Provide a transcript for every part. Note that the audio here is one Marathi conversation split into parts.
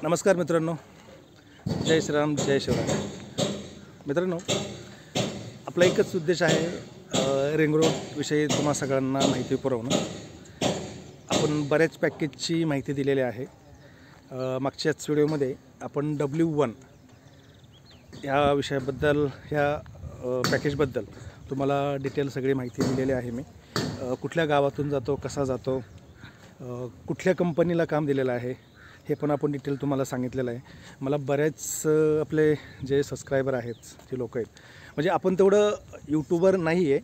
नमस्कार मित्रांनो, जय श्रीराम, जय शिवराय. मित्रांनो, आपला एकच उद्देश आहे रिंग रोडविषयी तुम्हा सगळ्यांना माहिती पुरवणं. आपण बऱ्याच पॅकेजची माहिती दिलेली आहे. मागच्याच व्हिडिओमध्ये आपण W1 ह्या विषयाबद्दल, ह्या पॅकेजबद्दल तुम्हाला डिटेल सगळी माहिती दिलेली आहे. मी कुठल्या गावातून जातो, कसा जातो, कुठल्या कंपनीला काम दिलेलं आहे हे पण आपण डिटेल तुम्हाला सांगितलेलं आहे. मला बरेच आपले जे सबस्क्रायबर आहेत, जे लोक आहेत, म्हणजे आपण तेवढं यूट्यूबर नाही आहे,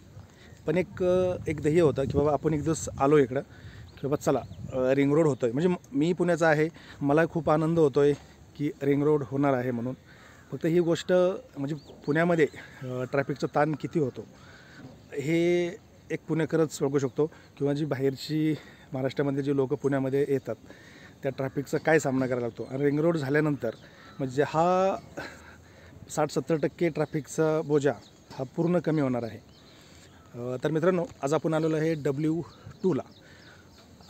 पण एक ध्येय होतं की बाबा आपण एक दिवस आलो इकडं की बाबा चला रिंग रोड होतो आहे. म्हणजे मी पुण्याचा आहे, मला खूप आनंद होतो आहे की रिंग रोड होणार आहे म्हणून. फक्त ही गोष्ट म्हणजे पुण्यामध्ये ट्रॅफिकचा ताण किती होतो हे एक पुणेकरच बघू शकतो, किंवा जी बाहेरची महाराष्ट्रामध्ये जी लोक पुण्यामध्ये येतात त्या ट्रॅफिकचा काय सामना करायला लागतो. आणि रिंग रोड झाल्यानंतर म्हणजे हा 60-70% ट्रॅफिकचा बोजा हा पूर्ण कमी होणार आहे. तर मित्रांनो, आज आपण आलेलो आहे W2ला.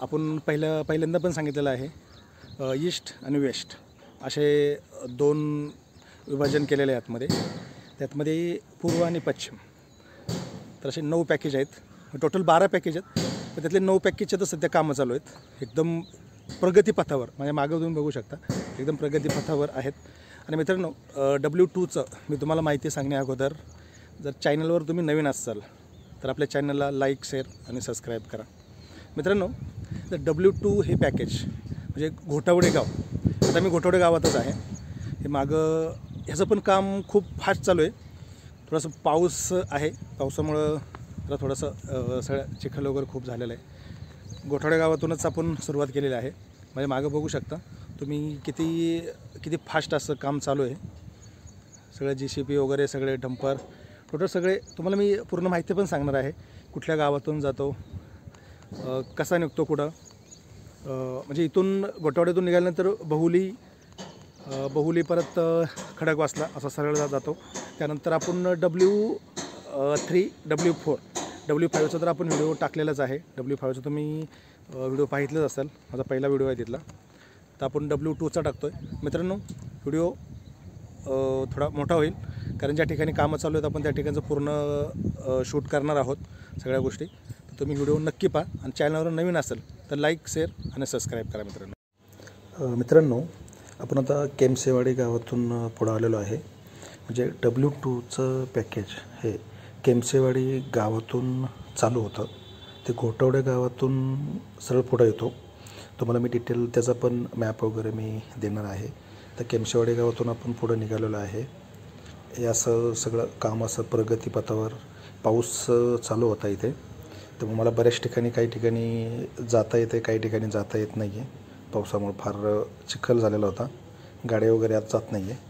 आपण पहिल्यांदा पण सांगितलेलं आहे ईस्ट आणि वेस्ट असे 2 विभाजन केलेले आहे आतमध्ये. त्यातमध्ये पूर्व आणि पश्चिम तर असे 9 पॅकेज आहेत. टोटल 12 पॅकेज आहेत, पण त्यातले 9 पॅकेजचे तर सध्या कामं चालू आहेत. एकदम प्रगतीपथावर, म्हणजे मागं तुम्ही बघू शकता, एकदम प्रगतीपथावर आहेत. आणि मित्रांनो, W2चं मी तुम्हाला माहिती सांगण्या अगोदर, जर चॅनलवर तुम्ही नवीन असाल तर आपल्या चॅनलला लाईक, शेअर आणि सबस्क्राईब करा. मित्रांनो, तर W2 हे पॅकेज म्हणजे घोटावडे गाव. आता मी घोटावडे गावातच आहे. हे मागं ह्याचं पण काम खूप फास्ट चालू आहे. थोडंसं पाऊस आहे, पावसामुळं जरा थोडंसं सगळं चिखल वगैरे खूप झालेलं आहे. घोटावडे गावातूनच आपण सुरुवात केलेली आहे. म्हणजे मागं बघू शकता तुम्ही किती फास्ट असं काम चालू आहे. सगळं JCB वगैरे, सगळे डंपर, टोटल सगळे तुम्हाला मी पूर्ण माहिती पण सांगणार आहे. कुठल्या गावातून जातो, कसा निघतो, कुठं, म्हणजे इथून घोटावड्यातून निघाल्यानंतर बहुली परत खडकवासला असा सरळ जातो. त्यानंतर आपण W3, W4, W5चा तर आपण व्हिडिओ टाकलेलाच आहे. W5चा तुम्ही व्हिडिओ पाहितलेच असाल, माझा पहिला व्हिडिओ आहे तिथला. तर आपण W2चा टाकतो आहे. मित्रांनो, व्हिडिओ थोडा मोठा होईल, कारण ज्या ठिकाणी कामं चालू आहेत आपण त्या ठिकाणचं पूर्ण शूट करणार आहोत सगळ्या गोष्टी. तर तुम्ही व्हिडिओ नक्की पहा, आणि चॅनलवर नवीन असेल तर लाईक, शेअर आणि सबस्क्राईब करा. मित्रांनो, आपण आता केमसेवाडी गावातून पुढं आलेलो आहे. म्हणजे W2चं पॅकेज हे केमसेवाडी गावातून चालू होतं, ते घोटावडे गावातून सरळ पुढं येतो. तुम्हाला मी डिटेल त्याचा पण मॅप वगैरे मी देणार आहे. तर केमसेवाडी गावातून आपण पुढं निघालेलो आहे. हे असं सगळं काम असं प्रगतीपथावर, पाऊस चालू होता इथे. तर मला बऱ्याच ठिकाणी, काही ठिकाणी जाता येते, काही ठिकाणी जाता येत नाही आहे. पावसामुळे फार चिखल झालेला होता, गाड्या वगैरे आत जात नाही आहे.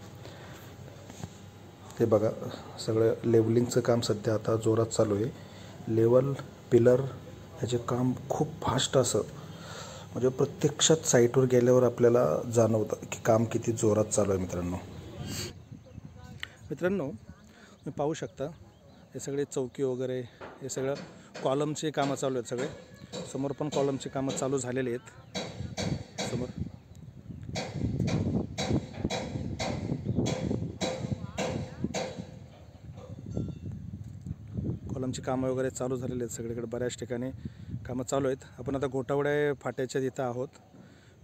ते बघा, सगळं लेवलिंगचं काम सध्या आता जोरात चालू आहे. लेवल, पिलर ह्याचे काम खूप फास्ट असं, म्हणजे प्रत्यक्षात साईटवर गेल्यावर आपल्याला जाणवतं की काम किती जोरात चालू आहे. मित्रांनो, तुम्ही पाहू शकता हे सगळे चौकी वगैरे, हे सगळं कॉलमचे कामं चालू आहेत. सगळे समोर पण कॉलमचे कामं चालू झालेले आहेत. समोर कॉलमची कामं वगैरे चालू झालेले आहेत. सगळीकडे बऱ्याच ठिकाणी कामं चालू आहेत. आपण आता घोटावडे फाट्याच्या तिथं आहोत.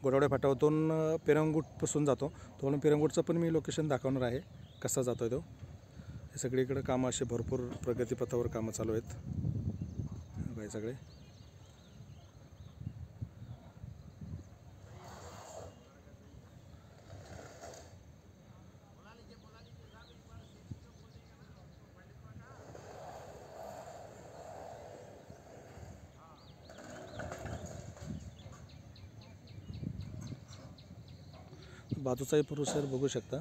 घोटावडे फाट्यातून पिरंगुटपासून जातो. तो म्हणून पिरंगुटचं पण मी लोकेशन दाखवणार आहे, कसा जातो आहे तो. हे सगळीकडे कामं असे भरपूर प्रगतीपथावर कामं चालू आहेत बाई सगळे. बाजूचाही परिसर बघू शकता.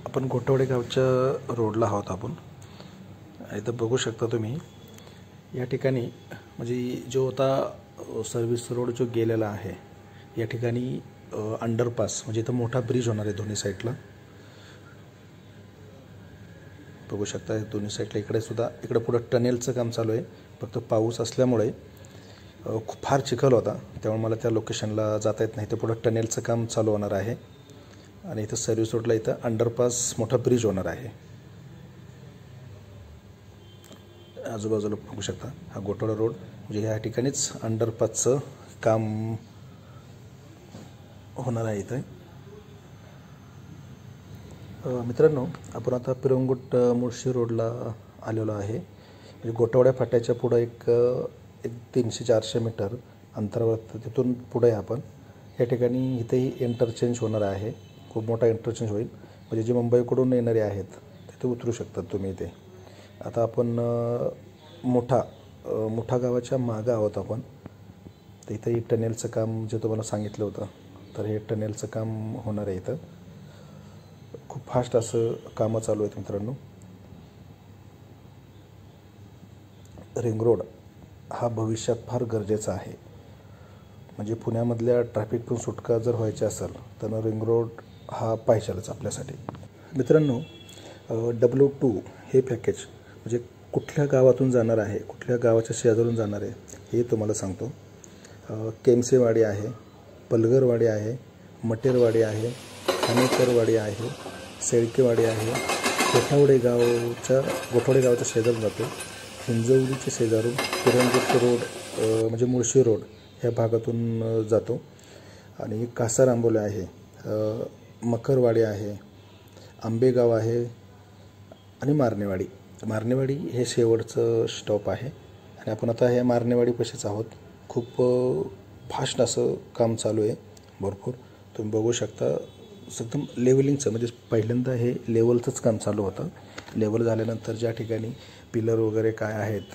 आपण घोटावडे गावच्या रोडला आहोत आपण. इथं बघू शकता तुम्ही, या ठिकाणी म्हणजे जो आता सर्व्हिस रोड जो गेलेला आहे, या ठिकाणी अंडरपास म्हणजे इथं मोठा ब्रिज होणार आहे दोन्ही साईडला. बघू शकता दोन्ही साईडला इकडे सुद्धा इकडे पुढं टनेलचं काम चालू आहे. फक्त पाऊस असल्यामुळे फार चिखल होता त्यामुळे मला त्या लोकेशनला जाता येत नाही. तर पुढं टनेलचं काम चालू होणार आहे आणि इथं सर्व्हिस रोडला इथं अंडरपास मोठा ब्रिज होणार आहे. आजूबाजूला बघू शकता हा गोटोडा रोड म्हणजे ह्या ठिकाणीच अंडरपासचं काम होणार आहे इथं. मित्रांनो आपण आता पिरंगुट मुळशी रोडला आलेलो आहे. म्हणजे गोटवड्या फाट्याच्या पुढं एक 300-400 मीटर अंतरावर तिथून पुढे आपण या ठिकाणी इथेही इंटरचेंज होणार आहे. खूप मोठा इंटरचेंज होईल म्हणजे जे मुंबईकडून येणारे आहेत तिथे उतरू शकतात तुम्ही इथे. आता आपण मोठा गावाच्या मागं आहोत आपण. तर इथंही टनेलचं काम जे तुम्हाला सांगितलं होतं तर हे टनेलचं काम होणार आहे इथं. खूप फास्ट असं कामं चालू आहेत मित्रांनो. रिंग रोड हा भविष्यात फार गरजेचा आहे. म्हणजे पुण्यामधल्या ट्रॅफिकतून सुटका जर व्हायची असेल तर रिंग रोड हा पाहिजेलच आपल्यासाठी. मित्रांनो W2 हे पॅकेज म्हणजे कुठल्या गावातून जाणार आहे, कुठल्या गावाच्या शेजारून जाणार आहे हे तुम्हाला सांगतो. केमसेवाडी आहे, पलगरवाडी आहे, मटेरवाडी आहे, खानेकरवाडी आहे, सेळकेवाडी आहे, गोठवडे गावाच्या शेजारून जातो. हिंजवडीच्या शेजारून पिरंगुट रोड म्हणजे मुळशी रोड ह्या भागातून जातो. आणि कासार आंबोले आहे, मकरवाडी आहे, आंबेगाव आहे आणि मारणेवाडी हे शेवटचं स्टॉप आहे. आणि आपण आता ह्या मारणेवाडीपाशीच आहोत. खूप फास्ट असं काम चालू आहे भरपूर. तुम्ही बघू शकता एकदम लेवलिंगचं म्हणजे पहिल्यांदा हे लेवलचंच काम चालू होतं. लेवल झाल्यानंतर ज्या ठिकाणी पिलर वगैरे काय आहेत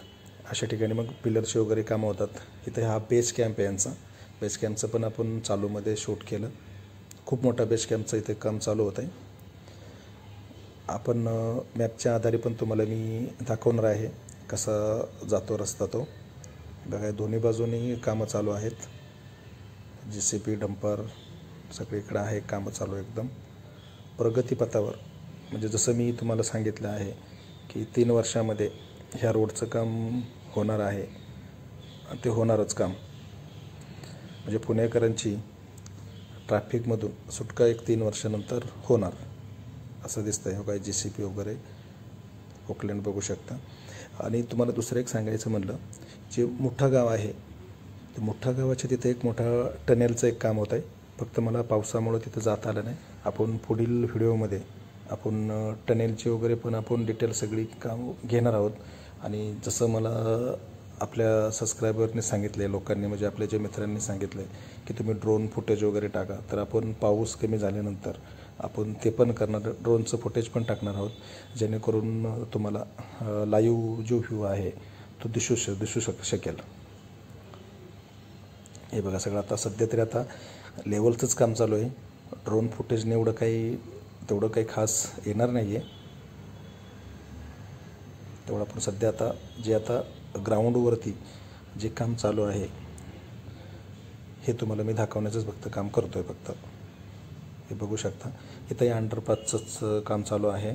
अशा ठिकाणी मग पिलरचे वगैरे कामं होतात. इथे हा बेस कॅम्प आहे यांचा. बेस कॅम्पचं पण आपण चालूमध्ये शूट केलं. खूप मोठा बेस कॅम्पचं इथे काम चालू होतं आहे. आपण मॅपच्या आधारे पण तुम्हाला मी दाखवणार आहे कसा जातो रस्ता तो. बघा दोन्ही बाजूनी कामं चालू आहेत. JCB डंपर सगळीकडे आहे, कामं चालू एकदम प्रगतीपथावर. म्हणजे जसं मी तुम्हाला सांगितलं आहे की 3 वर्षामध्ये ह्या रोडचं काम होणार आहे आणि ते होणारच काम. म्हणजे पुणेकरांची ट्रॅफिकमधून सुटका एक 3 वर्षानंतर होणार असं दिसतं आहे. हो काय JCB वगैरे ओकलँड बघू शकता. आणि तुम्हाला दुसरं एक सांगायचं म्हणलं, जे मोठा गाव आहे ते मोठ्या गावाच्या तिथे एक मोठा टनेलचं एक काम होत आहे. फक्त मला पावसामुळं तिथं जाता आलं नाही. आपण पुढील व्हिडिओमध्ये आपण टनेलची वगैरे पण आपण डिटेल सगळी काम घेणार आहोत. आणि जसं मला आपल्या सबस्क्रायबरने सांगितलं आहे, लोकांनी म्हणजे आपल्या जे मित्रांनी सांगितलं आहे की तुम्ही ड्रोन फुटेज वगैरे टाका, तर आपण पाऊस कमी झाल्यानंतर आपण ते पण करणार. ड्रोनचं फुटेज पण टाकणार आहोत जेणेकरून तुम्हाला लाईव्ह जो व्ह्यू आहे तो दिसू शकेल. हे बघा सगळं आता सध्या तरी आता लेवलचंच काम चालू आहे. ड्रोन फुटेजने तेवढं काही खास येणार नाही आहे. तेवढं आपण सध्या आता ग्राउंडवरती जे काम चालू आहे हे तुम्हाला मी दाखवण्याचंच फक्त काम करतो आहे फक्त. हे बघू शकता इथं या अंडरपासचंच काम चालू आहे.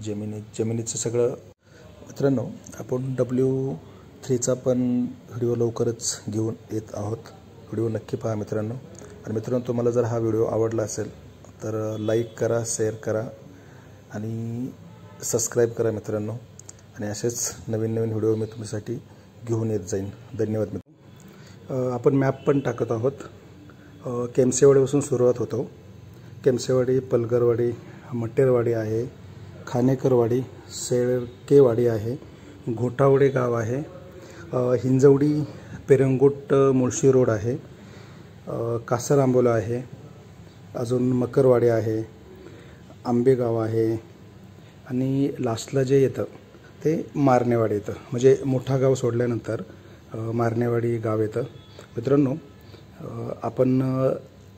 जमिनीचं सगळं. मित्रांनो आपण W3चा पण व्हिडिओ लवकरच घेऊन येत आहोत. व्हिडिओ नक्की पहा मित्रांनो. आणि मित्रांनो तुम्हाला जर हा व्हिडिओ आवडला असेल तर लाईक करा, शेअर करा आणि सबस्क्राईब करा मित्रांनो. आणि असेच नवीन व्हिडिओ मी तुमच्यासाठी घेऊन येत जाईन. धन्यवाद मित्रांनो. आपण मॅप पण टाकत आहोत. केमसेवाडीपासून सुरुवात होतो. केमसेवाडी, पलगरवाडी, मटेरवाडी आहे, खानेकरवाडी, सेळकेवाडी आहे, गोठावडे गाव आहे, हिंजवडी पिरंगुट मुळशी रोड आहे, कासार आंबोला आहे, अजून मकरवाडी आहे, आंबेगाव आहे आणि लास्टला जे येतं ते मारणेवाडी येतं. म्हणजे मोठा गाव सोडल्यानंतर मारणेवाडी गाव येतं. मित्रांनो आपण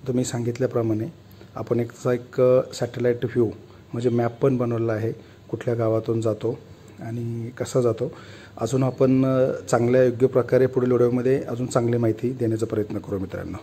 तुम्ही सांगितल्याप्रमाणे आपण एक सॅटेलाईट व्ह्यू म्हणजे मॅप पण बनवलेला आहे कुठल्या गावातून जातो आणि कसा जातो अजून आपण चांगल्या योग्य प्रकारे पुढील व्हिडिओमध्ये अजून चांगली माहिती देण्याचा प्रयत्न करू मित्रांनो.